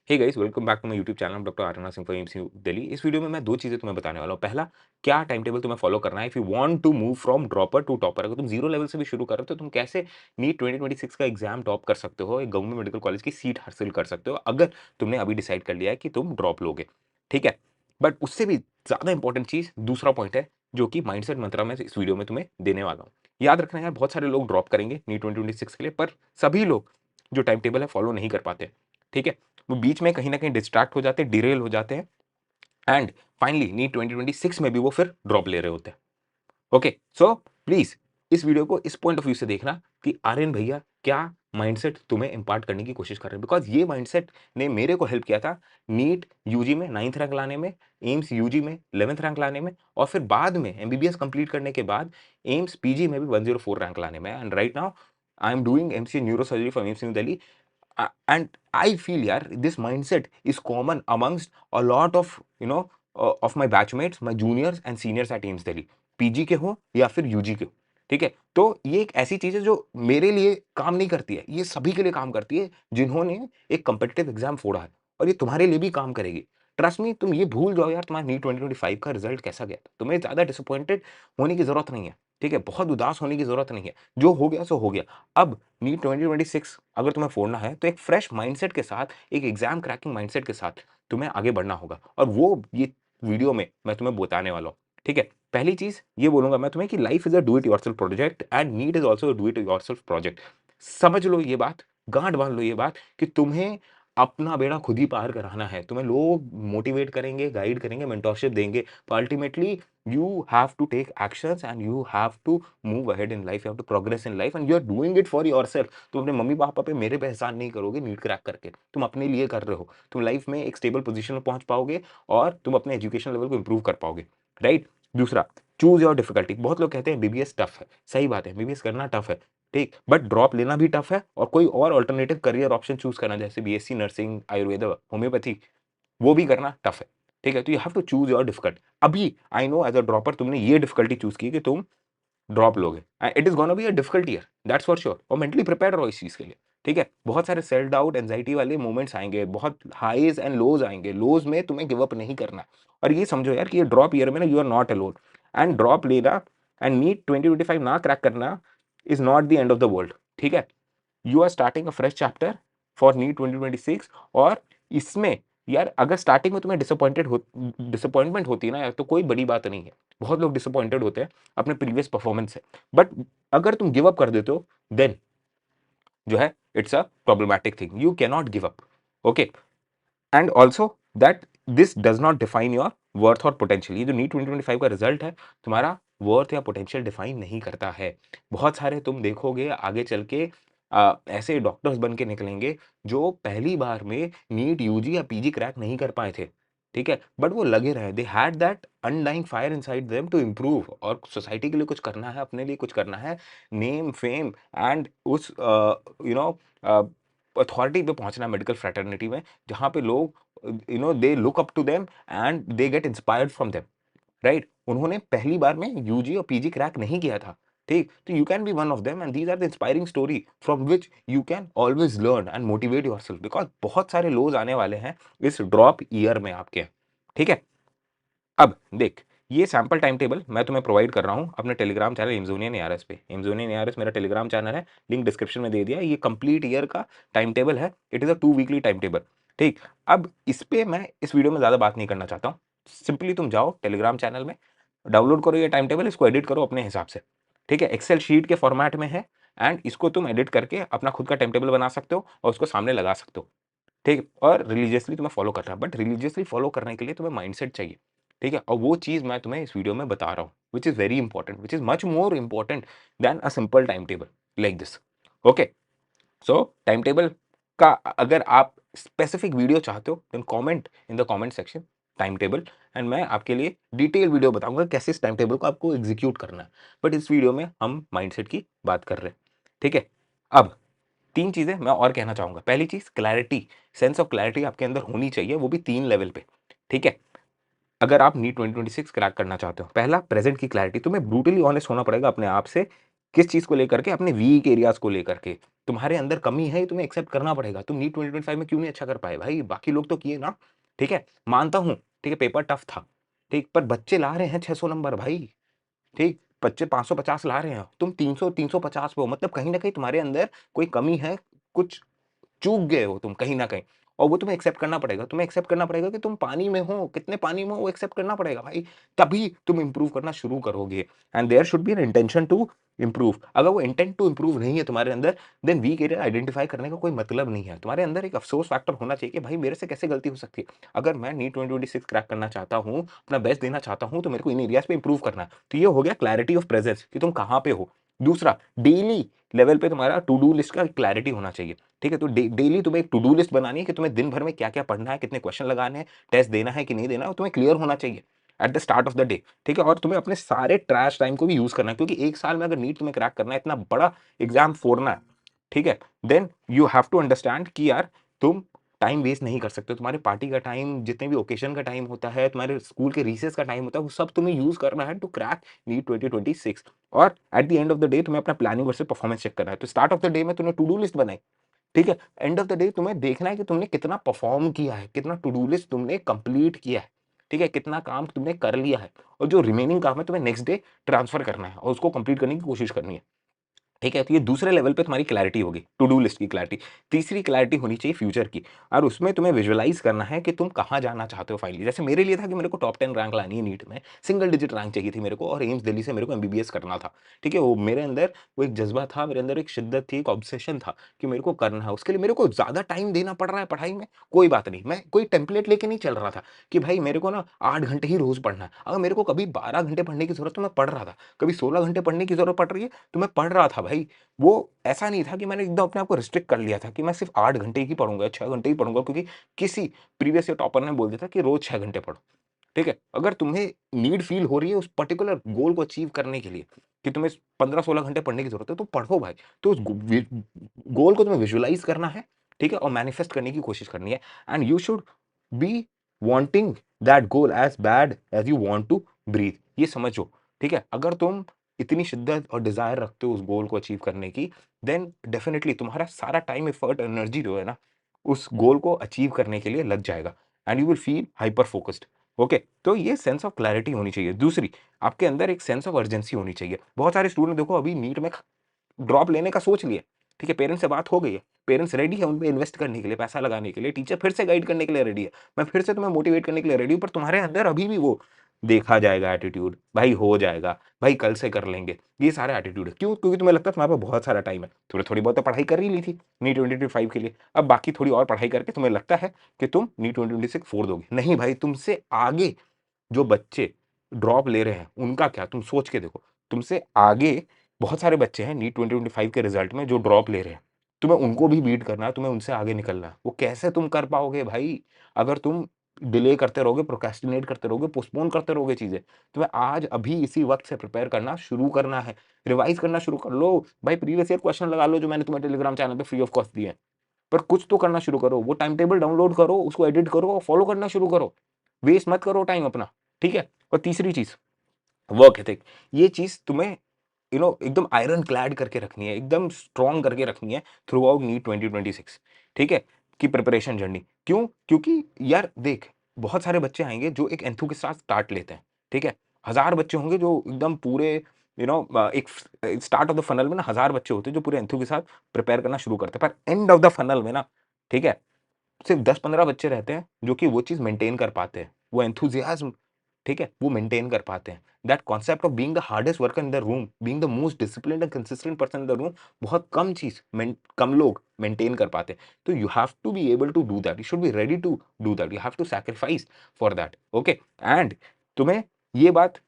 Hey guys, welcome back to my YouTube channel doctor Aryana Singh from MCU Delhi. इस video में मैं दो चीज़ें तुम्हें बताने वाला हूँ। पहला, क्या टाइम टेबल तुम्हें फॉलो करना है if you want to move from dropper to topper. अगर तुम जीरो लेवल से भी शुरू कर रहे हो तो तुम कैसे नीट 2026 का एग्जाम टॉप कर सकते हो, एक गवर्नमेंट मेडिकल कॉलेज की सीट हासिल कर सकते हो अगर तुमने अभी डिसाइड कर लिया है कि तुम ड्रॉप लोगे। ठीक है, बट उससे भी ज़्यादा इंपॉर्टेंट चीज़ दूसरा पॉइंट है जो कि माइंडसेट मंत्रा में इस वीडियो में तुम्हें देने वाला हूँ। याद रखना यार, बहुत सारे लोग ड्रॉप करेंगे नीट 2026 के लिए, पर सभी लोग जो टाइम टेबल है फॉलो नहीं कर पाते। ठीक है, वो बीच में कहीं न कहीं डिस्ट्रैक्ट हो जाते हैं, डिरेल हो जाते हैं एंड फाइनली नीट 2026 में भी वो फिर ड्रॉप ले रहे होते हैं। ओके, सो प्लीज़ इस वीडियो को इस पॉइंट ऑफ व्यू से देखना कि आर्यन भैया क्या माइंडसेट तुम्हें इम्पार्ट करने की कोशिश कर रहे हैं। बिकॉज़ ये माइंडसेट ने मेरे को हेल्प किया था नीट यूजी में 9th रैंक लाने में, एम्स यूजी में 11th रैंक लाने में और फिर बाद में एमबीबीएस कंप्लीट करने के बाद एम्स पीजी में भी 104 रैंक लाने में। And right now I am doing MCA neurosurgery from AIIMS new Delhi. And I feel, yeah, this mindset is common amongst a lot of of my batchmates, my juniors and seniors at AIIMS Delhi, PG के हो या फिर UG के हो। ठीक है, तो ये एक ऐसी चीज है जो मेरे लिए काम नहीं करती है, ये सभी के लिए काम करती है जिन्होंने एक कम्पिटिटिव एग्जाम फोड़ा है, और ये तुम्हारे लिए भी काम करेगी। ट्रस्ट मी, तुम ये भूल जाओ यार तुम्हारा नीट 2025 का रिजल्ट कैसा गया था। तुम्हें ज्यादा डिसअपॉइंटेड होने की जरूरत नहीं है। ठीक है, बहुत उदास होने की जरूरत नहीं है। जो हो गया सो हो गया। अब नीट 2026 अगर तुम्हें फोड़ना है तो एक फ्रेश माइंडसेट के साथ, एक एग्जाम क्रैकिंग माइंडसेट के साथ तुम्हें आगे बढ़ना होगा, और वो ये वीडियो में मैं तुम्हें बताने वाला हूँ। ठीक है, पहली चीज ये बोलूंगा मैं तुम्हें कि life is a do it yourself project and NEET is also a do it yourself project. समझ लो ये बात, गांठ बांध लो ये बात कि तुम्हें अपना बेड़ा खुद ही पार कराना है। तुम्हें लोग मोटिवेट करेंगे, गाइड करेंगे, मेंटरशिप देंगे, पर ultimately you have to take actions and you have to move ahead in life, you have to progress in life and you are doing it for yourself. तुम अपने मम्मी पापा पे मेरे पे एहसान नहीं करोगे नीट क्रैक करके, तुम अपने लिए कर रहे हो। तुम लाइफ में एक स्टेबल पोजीशन में पहुंच पाओगे और तुम अपने एजुकेशन लेवल को इंप्रूव कर पाओगे। राइट, दूसरा, चूज योर डिफिकल्टी। बहुत लोग कहते हैं बीबीएस टफ है, सही बात है, बीबीएस करना टफ है। ठीक, बट ड्रॉप लेना भी टफ है और कोई और अल्टरनेटिव करियर ऑप्शन चूज करना जैसे बीएससी नर्सिंग, आयुर्वेद, होम्योपैथी, वो भी करना टफ है। ठीक है, तो you have to choose your difficult. अभी I know as a dropper तुमने ये डिफिकल्टी चूज की कि तुम ड्रॉप लोगे, it is gonna be a difficult year, that's for sure, और मेंटली प्रिपेयर रहो इस चीज के लिए। ठीक है, बहुत सारे सेल्फ डाउट, एंजाइटी वाले मोमेंट्स आएंगे, बहुत हाईज एंड लोज आएंगे। लोज में तुम्हें गिव अप नहीं करना, और ये समझो यार कि ये ड्रॉप ईयर में ना you are not alone. And drop लेना एंड नीट 2025 ना क्रैक करना is not the end of the world. ठीक है, you are starting a fresh chapter for NEET 2026। और इसमें यार अगर स्टार्टिंग में तुम्हें डिसअपॉइंटमेंट होती है ना यार, तो कोई बड़ी बात नहीं है। बहुत लोग डिसअपॉइंटेड होते हैं अपने प्रीवियस परफॉर्मेंस से, बट अगर तुम गिव अप कर देते हो देन जो है it's a problematic thing, you can not give up. Okay, and also that this does not define your worth और पोटेंशियल। ये जो नीट 2025 का रिजल्ट है तुम्हारा वर्थ या पोटेंशियल डिफाइन नहीं करता है। बहुत सारे तुम देखोगे आगे चल के ऐसे डॉक्टर्स बन के निकलेंगे जो पहली बार में नीट यूजी या पीजी क्रैक नहीं कर पाए थे। ठीक है, बट वो लगे रहे, they had that undying fire inside them to improve, और सोसाइटी के लिए कुछ करना है, अपने लिए कुछ करना है, नेम फेम एंड उस यू नो अथॉरिटी पे पहुंचना मेडिकल फ्रेटर्निटी में, जहाँ पे लोग they look up to them and they get inspired from them. Right, उन्होंने पहली बार में यूजी और पीजी क्रैक नहीं किया था। ठीक, तो you can be one of them and these are the inspiring story from which you can always learn and motivate yourself, because बहुत सारे लोज आने वाले हैं इस ड्रॉप ईयर में आपके। ठीक है, अब देख, ये सैंपल टाइम टेबल मैं तुम्हें प्रोवाइड कर रहा हूं अपने टेलीग्राम चैनल एमजोनियन एआरएस पे। एमजोनियन एआरएस मेरा टेलीग्राम चैनल है, लिंक डिस्क्रिप्शन में दे दिया। ये कंप्लीट ईयर का टाइम टेबल है, it is a 2 weekly time table. ठीक, अब इस पे मैं इस वीडियो में ज्यादा बात नहीं करना चाहता हूँ। सिंपली तुम जाओ टेलीग्राम चैनल में, डाउनलोड करो ये टाइम टेबल, इसको एडिट करो अपने हिसाब से। ठीक है, एक्सेल शीट के फॉर्मेट में है एंड इसको तुम एडिट करके अपना खुद का टाइम टेबल बना सकते हो और उसको सामने लगा सकते हो। ठीक, और रिलीजियसली तुम्हें फॉलो करना है, बट रिलीजियसली फॉलो करने के लिए तुम्हें माइंडसेट चाहिए। ठीक है, और वो चीज मैं तुम्हें इस वीडियो में बता रहा हूँ, which is very important, which is much more important than a simple time table like this. Okay, so time table का अगर आप स्पेसिफिक वीडियो चाहते हो then comment in the comment section time table, and मैं आपके लिए detail video बताऊंगा कैसे इस टाइम टेबल को आपको एग्जीक्यूट करना है। बट इस वीडियो में हम माइंडसेट की बात कर रहे हैं। ठीक है, अब तीन चीजें मैं और कहना चाहूंगा। पहली चीज, क्लैरिटी, सेंस ऑफ क्लैरिटी आपके अंदर होनी चाहिए, वो भी 3 लेवल पे। ठीक है, अगर आप नीट 2026 क्रैक करना चाहते हो, पहला, प्रेजेंट की क्लैरिटी, तुम्हें ब्रूटली ऑनेस्ट होना पड़ेगा अपने आप से किस चीज़ को लेकर के? अपने वीक एरियाज़ को लेकर के। तुम्हारे अंदर कमी है, ये तुम्हें एक्सेप्ट करना पड़ेगा। तुम नीट 2025 में क्यों नहीं अच्छा कर पाए भाई? बाकी लोग तो किए ना, ठीक है? मानता हूँ, ठीक है, पेपर टफ था, ठीक? पर बच्चे ला रहे हैं 600 नंबर भाई, ठीक? बच्चे 550 ला रहे हैं, तुम 300 350 पे हो, मतलब कहीं न कहीं तुम्हारे अंदर कोई कमी है, कुछ चूक गए हो तुम कहीं न कहीं, और वो तुम्हें एक्सेप्ट करना पड़ेगा। तुम्हें एक्सेप्ट करना पड़ेगा कि तुम पानी में हो, कितने पानी में हो वो एक्सेप्ट करना पड़ेगा भाई, तभी तुम इम्प्रूव करना शुरू करोगे। And there should be an intention to improve. अगर वो इंटेंट टू इम्प्रूव नहीं है तुम्हारे अंदर, देन वीक एरिया आइडेंटिफाई करने का कोई मतलब नहीं है। तुम्हारे अंदर एक अफ़सोस फैक्टर होना चाहिए कि भाई मेरे से कैसे गलती हो सकती है? अगर मैं नीट 2026 क्रैक करना चाहता हूँ, अपना बेस्ट देना चाहता हूँ, तो मेरे को इन एरियाज़ पे इम्प्रूव करना है। तो ये हो गया क्लैरिटी ऑफ प्रेजेंस कि तुम कहाँ पे हो। दूसरा, डेली लेवल पे तुम्हारा टू डू लिस्ट का क्लैरिटी होना चाहिए। ठीक है? तो डेली तुम्हें एक टू डू लिस्ट बनानी है कि तुम्हें दिन भर में क्या-क्या पढ़ना है, कितने क्वेश्चन लगाने हैं, टेस्ट देना है कि नहीं देना है, और तुम्हें क्लियर होना चाहिए at the start of the day. ठीक है? और तुम्हें अपने सारे ट्रैश टाइम को भी यूज़ करना है, क्योंकि 1 साल में अगर नीट तुम्हें क्रैक करना है, इतना बड़ा एग्ज़ाम फोड़ना है, ठीक है? Then you have to understand कि यार तुम टाइम वेस्ट नहीं कर सकते हो। तुम्हारे पार्टी का टाइम, जितने भी ओकेशन का टाइम होता है, तुम्हारे स्कूल के रिसेस का टाइम होता है, वो सब तुम्हें यूज़ करना है टू क्रैक नीट 2026। और at the end of the day तुम्हें अपना प्लानिंग वर्सेस परफॉर्मेंस चेक करना है। तो स्टार्ट ऑफ द डे में तुमने टू डू लिस्ट बनाई, ठीक है? एंड ऑफ द डे तुम्हें देखना है कि तुमने कितना परफॉर्म किया है, कितना टू डू लिस्ट तुमने कंप्लीट किया है, ठीक है? कितना काम तुमने कर लिया है, और जो रिमेनिंग काम है तुम्हें नेक्स्ट डे ट्रांसफर करना है और उसको कंप्लीट करने की कोशिश करनी है। ठीक है? तो ये दूसरे लेवल पे तुम्हारी क्लैरिटी होगी, टू डू लिस्ट की क्लैरिटी। तीसरी क्लैरिटी होनी चाहिए फ्यूचर की, और उसमें तुम्हें विजुअलाइज़ करना है कि तुम कहाँ जाना चाहते हो फाइनली। जैसे मेरे लिए था कि मेरे को टॉप 10 रैंक लानी है नीट में, सिंगल डिजिट रैंक चाहिए थी मेरे को, और एम्स दिल्ली से मेरे को एमबीबीएस करना था। ठीक है? वो मेरे अंदर वो एक जज़्बा था, मेरे अंदर एक शिद्दत थी, एक ऑब्सेशन था कि मेरे को करना है। उसके लिए मेरे को ज़्यादा टाइम देना पड़ रहा है पढ़ाई में, कोई बात नहीं। मैं कोई टेम्पलेट लेके नहीं चल रहा था कि भाई मेरे को ना 8 घंटे ही रोज़ पढ़ना है। अगर मेरे को कभी 12 घंटे पढ़ने की ज़रूरत है तो मैं पढ़ रहा था, कभी 16 घंटे पढ़ने की ज़रूरत पड़ रही है तो मैं पढ़ रहा था भाई। वो ऐसा नहीं था कि मैंने एकदम अपने आप को रिस्ट्रिक्ट कर लिया था कि मैं सिर्फ़ 8 घंटे ही पढ़ूँगा, 6 घंटे ही पढ़ूँगा, क्योंकि किसी प्रीवियस ईयर टॉपर ने बोल दिया था कि रोज़ 6 घंटे पढ़ो। ठीक है? अगर तुम्हें नीड फ़ील हो रही है उस पर्टिकुलर गोल को अचीव करने के लिए कि तुम्हें 15-16 घंटे पढ़ने की ज़रूरत है, तो पढ़ो भाई। तो उस गोल को तुम्हें विजुअलाइज़ करना है, ठीक है? और मैनिफेस्ट करने की कोशिश करनी है, and you should be wanting that goal as bad as you want to breathe. ये समझो, ठीक है? अगर तुम इतनी शिद्दत और डिज़ायर रखते हो उस गोल को अचीव करने की, देन डेफिनिटली तुम्हारा सारा टाइम, एफर्ट, एनर्जी जो है ना, उस गोल को अचीव करने के लिए लग जाएगा, and you will feel hyper focused. Okay? तो ये सेंस ऑफ क्लैरिटी होनी चाहिए। दूसरी, आपके अंदर एक सेंस ऑफ अर्जेंसी होनी चाहिए। बहुत सारे स्टूडेंट देखो अभी नीट में ड्रॉप लेने का सोच लिया, ठीक है? पेरेंट्स से बात हो गई है, पेरेंट्स रेडी है उन पे इन्वेस्ट करने के लिए, पैसा लगाने के लिए, टीचर फिर से गाइड करने के लिए रेडी है, मैं फिर से तुम्हें मोटिवेट करने के लिए रेडी हूँ, पर तुम्हारे अंदर अभी भी वो देखा जाएगा एटीट्यूड, भाई हो जाएगा, भाई कल से कर लेंगे, ये सारा एटीट्यूड है। क्यों? क्योंकि तुम्हें लगता है तुम्हारे पास बहुत सारा टाइम है। तुमने थोड़ी बहुत तो पढ़ाई कर ही ली थी नीट 2025 के लिए, अब बाकी थोड़ी और पढ़ाई करके तुम्हें लगता है कि तुम नीट 2026 फोड़ दोगे। नहीं भाई, तुमसे आगे जो बच्चे ड्रॉप ले रहे हैं, उनका क्या? तुम सोच के देखो। तुमसे आगे बहुत सारे बच्चे हैं नीट 2025 के रिज़ल्ट में जो ड्रॉप ले रहे हैं। तुम्हें उनको भी बीट करना है, तुम्हें उनसे आगे निकलना है। वो कैसे तुम कर पाओगे भाई? अगर तुम डिले करते रहोगे, प्रोक्रेस्टिनेट करते रहोगे, पोस्टपोन करते रहोगे चीज़ें। तुम्हें आज अभी इसी वक़्त से प्रिपेयर करना शुरू करना है। रिवाइज़ करना शुरू कर लो। भाई प्रीवियस ईयर क्वेश्चन लगा लो जो मैंने तुम्हें टेलीग्राम चैनल पे फ्री ऑफ कॉस्ट दिए हैं। पर कुछ तो करना शुरू करो। वो टाइम टेबल डाउनलोड करो, उसको एडिट करो और फॉलो करना शुरू करो। वेस्ट मत करो टाइम अपना, ठीक है? और तीसरी चीज़, वर्क एथिक। ये चीज़ तुम्हें एकदम आयरन क्लैड करके रखनी है, एकदम स्ट्रॉन्ग करके रखनी है थ्रू आउट नीट 2026, ठीक है? कि प्रिपरेशन जर्नी। क्यों? क्योंकि यार देख, बहुत सारे बच्चे आएँगे जो एक एंथू के साथ स्टार्ट लेते हैं, ठीक है? 1000 बच्चे होंगे जो एकदम पूरे एक स्टार्ट ऑफ द फनल में ना 1000 बच्चे होते हैं जो पूरे एंथू के साथ प्रिपेयर करना शुरू करते हैं। पर एंड ऑफ द फनल में ना, ठीक है? सिर्फ 10-15 बच्चे रहते हैं जो कि वो चीज़ मेंटेन कर पाते हैं। वो एंथुसियाज़्म, ठीक है? वो मेंटेन कर पाते हैं। That concept of being the hardest worker in the room, being the most disciplined and consistent person in the room, बहुत कम लोग मेंटेन कर पाते हैं। तो you have to be able to do that. You should be ready to do that. You have to sacrifice for that. Okay? And तुम्हें ये बात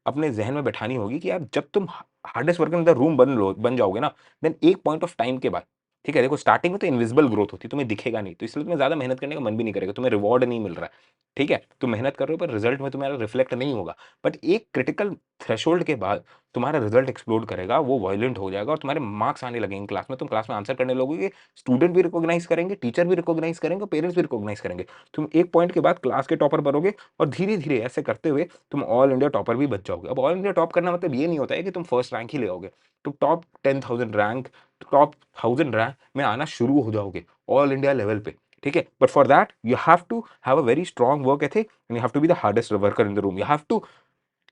अपने ज़हन में बैठानी होगी कि यार जब तुम hardest worker in the room बन जाओगे ना, देन एक पॉइंट ऑफ टाइम के बाद, ठीक है? देखो स्टार्टिंग में तो इनविजिबल ग्रोथ होती है, तुम्हें दिखेगा नहीं, तो इसलिए तुम्हें ज़्यादा मेहनत करने का मन भी नहीं करेगा, तुम्हें रिवॉर्ड नहीं मिल रहा है, ठीक है? तुम मेहनत कर रहे हो पर रिजल्ट में तुम्हारा रिफ्लेक्ट नहीं होगा। बट एक क्रिटिकल थ्रेशोल्ड के बाद तुम्हारा रिजल्ट एक्सप्लोड करेगा, वो वायलेंट हो जाएगा और तुम्हारे मार्क्स आने लगेंगे क्लास में, तुम क्लास में आंसर करने लगोगे, स्टूडेंट भी रिकॉग्नाइज करेंगे, टीचर भी रिकॉग्नाइज करेंगे, पेरेंट्स भी रिकॉग्नाइज करेंगे। तुम एक पॉइंट के बाद क्लास के टॉपर बनोगे और धीरे-धीरे ऐसे करते हुए तुम ऑल इंडिया टॉपर भी बन जाओगे। अब ऑल इंडिया टॉप करना मतलब ये नहीं होता है कि तुम फर्स्ट रैंक ही ले आओगे। तुम टॉप 10,000 रैंक, टॉप 1000 रैंक में आना शुरू हो जाओगे ऑल इंडिया लेवल पे, ठीक है? But for that you have to have a very strong work ethic and you have to be the hardest worker in the room. You have to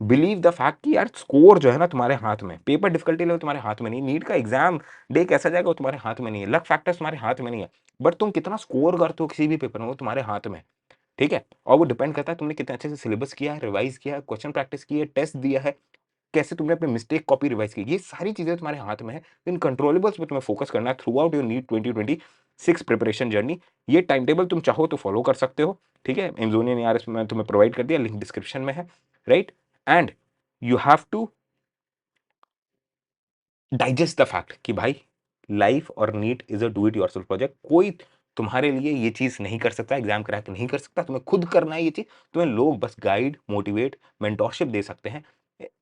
believe the fact कि यार score जो है ना तुम्हारे हाथ में, पेपर डिफिकल्टी लेवल तुम्हारे हाथ में नहीं, नीट का एग्जाम डे कैसा जाएगा वो तुम्हारे हाथ में नहीं है, लक फैक्टर्स तुम्हारे हाथ में नहीं है, बट तुम कितना स्कोर करते हो किसी भी पेपर में वो तुम्हारे हाथ में है, ठीक है? और वो डिपेंड करता है तुमने कितने अच्छे से सिलेबस किया है, रिवाइज किया है, क्वेश्चन प्रैक्टिस की है, टेस्ट दिया है, कैसे तुमने अपने मिस्टेक कॉपी रिवाइज की, ये सारी चीजें तुम्हारे हाथ में है। इन कंट्रोलेबल्स पे तुम्हें फोकस करना है throughout your NEET 2026 preparation journey. ये टाइम टेबल तुम चाहो तो फॉलो कर सकते हो, ठीक है? एमजोनियन आरएस में तुम्हें प्रोवाइड कर दिया, लिंक डिस्क्रिप्शन में है, right? And you have to digest the fact कि भाई लाइफ और NEET is a do it yourself project. कोई तुम्हारे लिए ये चीज नहीं कर सकता, एग्जाम क्रैक नहीं कर सकता, तुम्हें खुद करना है ये चीज। तुम्हें लोग बस गाइड, मोटिवेट, मेंटोरशिप दे सकते हैं,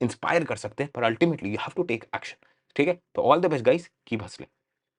इंस्पायर कर सकते हैं, पर ultimately you have to take action, ठीक है? तो all the best guys, keep hustling.